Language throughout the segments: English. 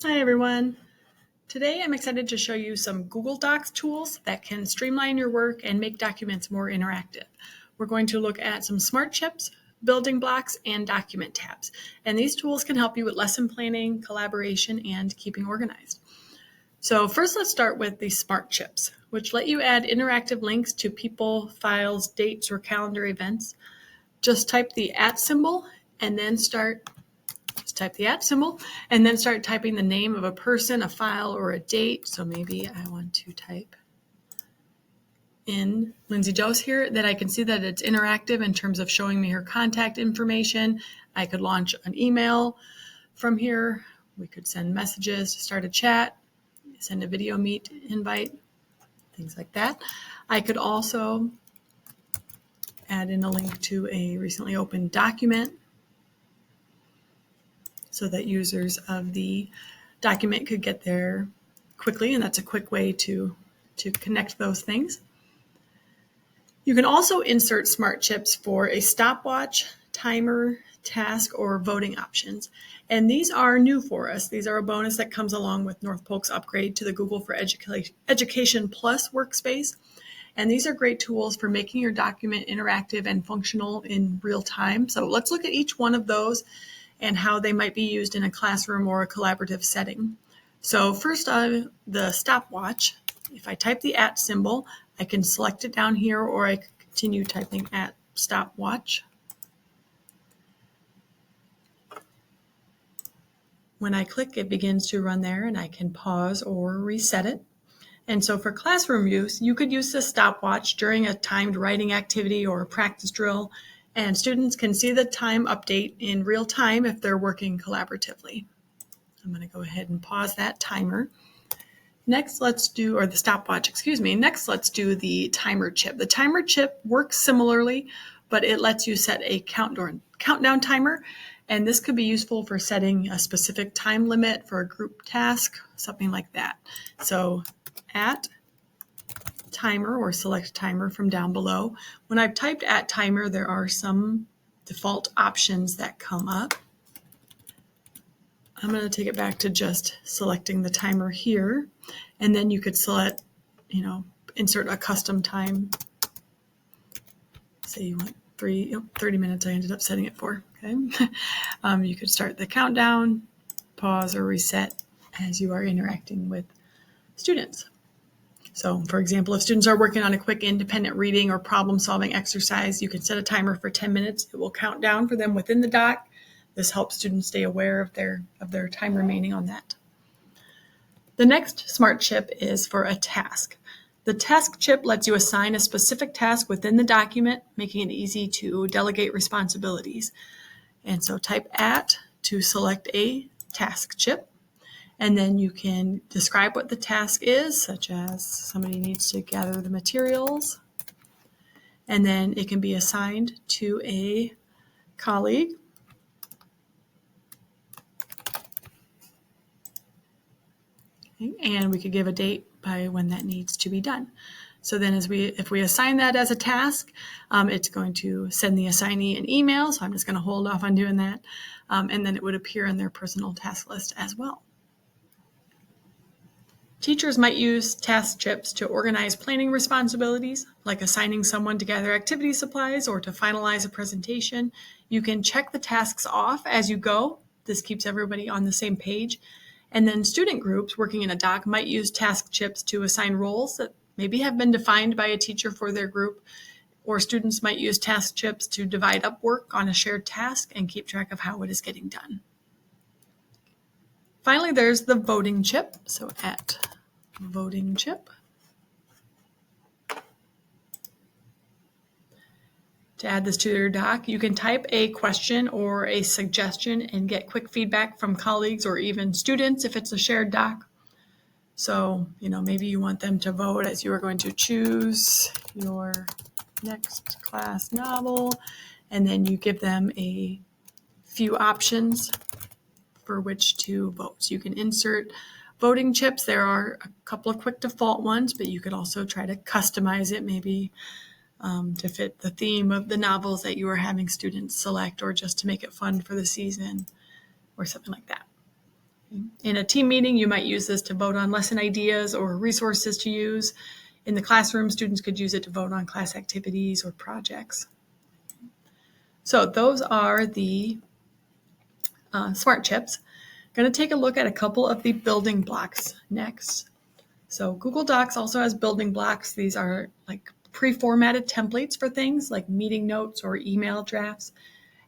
Hi everyone. Today I'm excited to show you some Google Docs tools that can streamline your work and make documents more interactive. We're going to look at some smart chips, building blocks, and document tabs. And these tools can help you with lesson planning, collaboration, and keeping organized. So first let's start with the smart chips, which let you add interactive links to people, files, dates, or calendar events. Just type the @ symbol and then start typing the name of a person, a file, or a date. So maybe I want to type in Lindsay Dose here, that I can see that it's interactive in terms of showing me her contact information. I could launch an email from here. We could send messages to start a chat, send a video meet invite, things like that. I could also add in a link to a recently opened document so that users of the document could get there quickly, and that's a quick way to connect those things. You can also insert smart chips for a stopwatch, timer, task, or voting options. And these are new for us. These are a bonus that comes along with North Polk's upgrade to the Google for Education Plus workspace. And these are great tools for making your document interactive and functional in real time. So let's look at each one of those and how they might be used in a classroom or a collaborative setting. So first, the stopwatch. If I type the @ symbol, I can select it down here, or I can continue typing @stopwatch. When I click, it begins to run there, and I can pause or reset it. And so for classroom use, you could use the stopwatch during a timed writing activity or a practice drill, and students can see the time update in real time if they're working collaboratively. I'm going to go ahead and pause that timer. Next, let's do the timer chip. The timer chip works similarly, but it lets you set a countdown timer, and this could be useful for setting a specific time limit for a group task, something like that. So @timer, or select timer from down below. When I've typed @timer, there are some default options that come up. I'm going to take it back to just selecting the timer here, and then you could select, insert a custom time. Say you want 30 minutes, I ended up setting it for, okay? You could start the countdown, pause, or reset as you are interacting with students. So, for example, if students are working on a quick independent reading or problem-solving exercise, you can set a timer for 10 minutes. It will count down for them within the doc. This helps students stay aware of their time remaining on that. The next smart chip is for a task. The task chip lets you assign a specific task within the document, making it easy to delegate responsibilities. And so type @ to select a task chip. And then you can describe what the task is, such as somebody needs to gather the materials. And then it can be assigned to a colleague. And we could give a date by when that needs to be done. So then if we assign that as a task, it's going to send the assignee an email. So I'm just going to hold off on doing that. And then it would appear in their personal task list as well. Teachers might use task chips to organize planning responsibilities, like assigning someone to gather activity supplies or to finalize a presentation. You can check the tasks off as you go. This keeps everybody on the same page. And then student groups working in a doc might use task chips to assign roles that maybe have been defined by a teacher for their group, or students might use task chips to divide up work on a shared task and keep track of how it is getting done. Finally, there's the voting chip. So @voting chip. To add this to your doc, you can type a question or a suggestion and get quick feedback from colleagues or even students if it's a shared doc. So, maybe you want them to vote as you are going to choose your next class novel, and then you give them a few options for which to vote. So you can insert voting chips. There are a couple of quick default ones, but you could also try to customize it, maybe to fit the theme of the novels that you are having students select, or just to make it fun for the season or something like that. Okay. In a team meeting, you might use this to vote on lesson ideas or resources to use. In the classroom, students could use it to vote on class activities or projects. So those are the Smart Chips. I'm going to take a look at a couple of the building blocks next. So Google Docs also has building blocks. These are like pre-formatted templates for things like meeting notes or email drafts.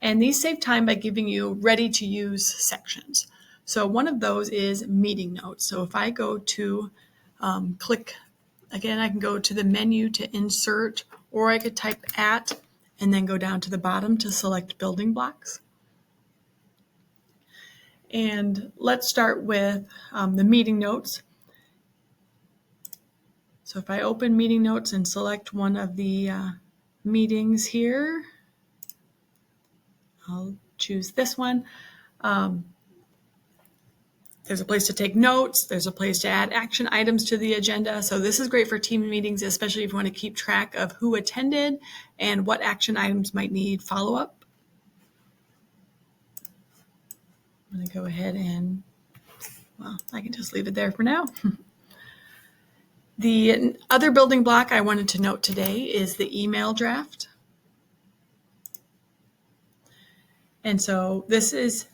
And these save time by giving you ready-to-use sections. So one of those is meeting notes. So if I go to click, again, I can go to the menu to insert, or I could type @ and then go down to the bottom to select building blocks. And let's start with the meeting notes. So if I open meeting notes and select one of the meetings here, I'll choose this one. There's a place to take notes. There's a place to add action items to the agenda. So this is great for team meetings, especially if you want to keep track of who attended and what action items might need follow-up. I'm going to go ahead and, well, I can just leave it there for now. The other building block I wanted to note today is the email draft. And so this is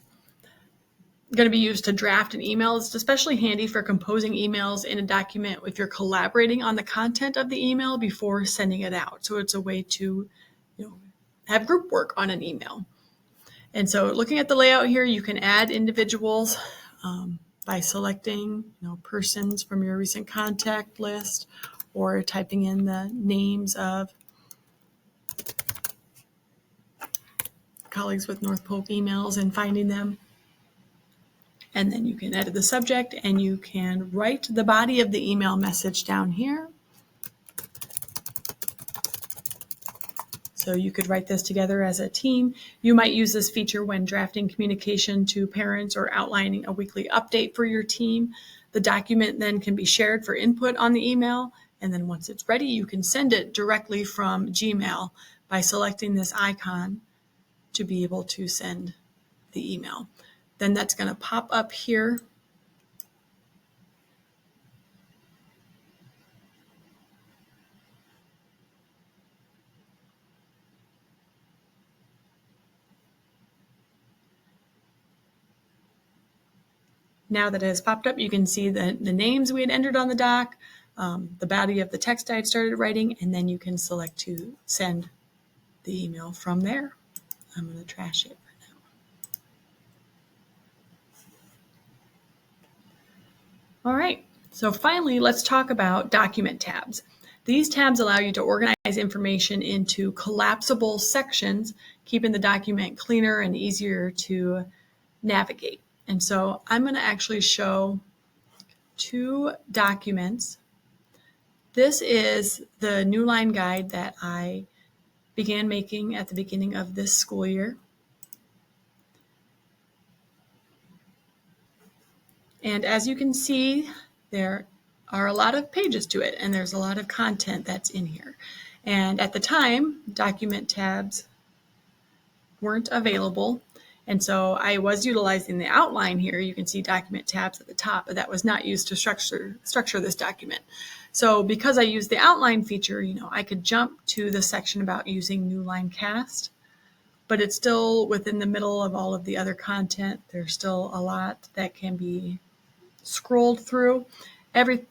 going to be used to draft an email. It's especially handy for composing emails in a document if you're collaborating on the content of the email before sending it out. So it's a way to, have group work on an email. And so looking at the layout here, you can add individuals by selecting, persons from your recent contact list, or typing in the names of colleagues with North Polk emails and finding them. And then you can edit the subject, and you can write the body of the email message down here. So you could write this together as a team. You might use this feature when drafting communication to parents or outlining a weekly update for your team. The document then can be shared for input on the email. And then once it's ready, you can send it directly from Gmail by selecting this icon to be able to send the email. Then that's going to pop up here. Now that it has popped up, you can see the names we had entered on the doc, the body of the text I had started writing, and then you can select to send the email from there. I'm going to trash it for now. All right, so finally, let's talk about document tabs. These tabs allow you to organize information into collapsible sections, keeping the document cleaner and easier to navigate. And so I'm going to actually show two documents. This is the Newline guide that I began making at the beginning of this school year. And as you can see, there are a lot of pages to it, and there's a lot of content that's in here. And at the time, document tabs weren't available. And so I was utilizing the outline here. You can see document tabs at the top, but that was not used to structure this document. So because I used the outline feature, I could jump to the section about using Newline Cast, but it's still within the middle of all of the other content. There's still a lot that can be scrolled through.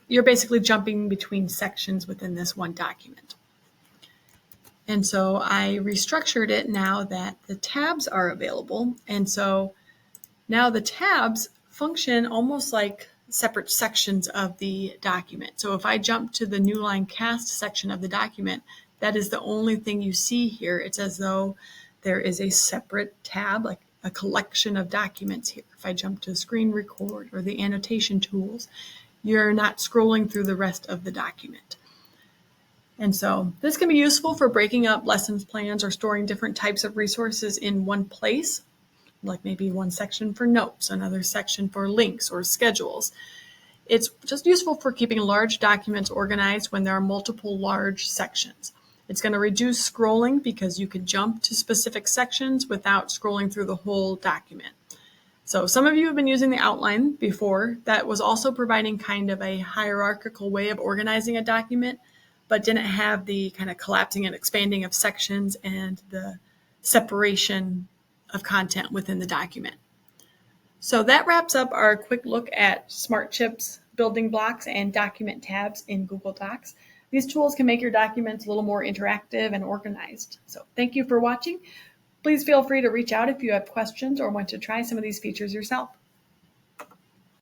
You're basically jumping between sections within this one document. And so I restructured it now that the tabs are available. And so now the tabs function almost like separate sections of the document. So if I jump to the Newline Cast section of the document, that is the only thing you see here. It's as though there is a separate tab, like a collection of documents here. If I jump to screen record or the annotation tools, you're not scrolling through the rest of the document. And so this can be useful for breaking up lessons plans or storing different types of resources in one place, like maybe one section for notes, another section for links or schedules. It's just useful for keeping large documents organized when there are multiple large sections. It's going to reduce scrolling because you can jump to specific sections without scrolling through the whole document. So some of you have been using the outline before. That was also providing kind of a hierarchical way of organizing a document, but didn't have the kind of collapsing and expanding of sections and the separation of content within the document. So that wraps up our quick look at SmartShip's building blocks and document tabs in Google Docs. These tools can make your documents a little more interactive and organized. So thank you for watching. Please feel free to reach out if you have questions or want to try some of these features yourself.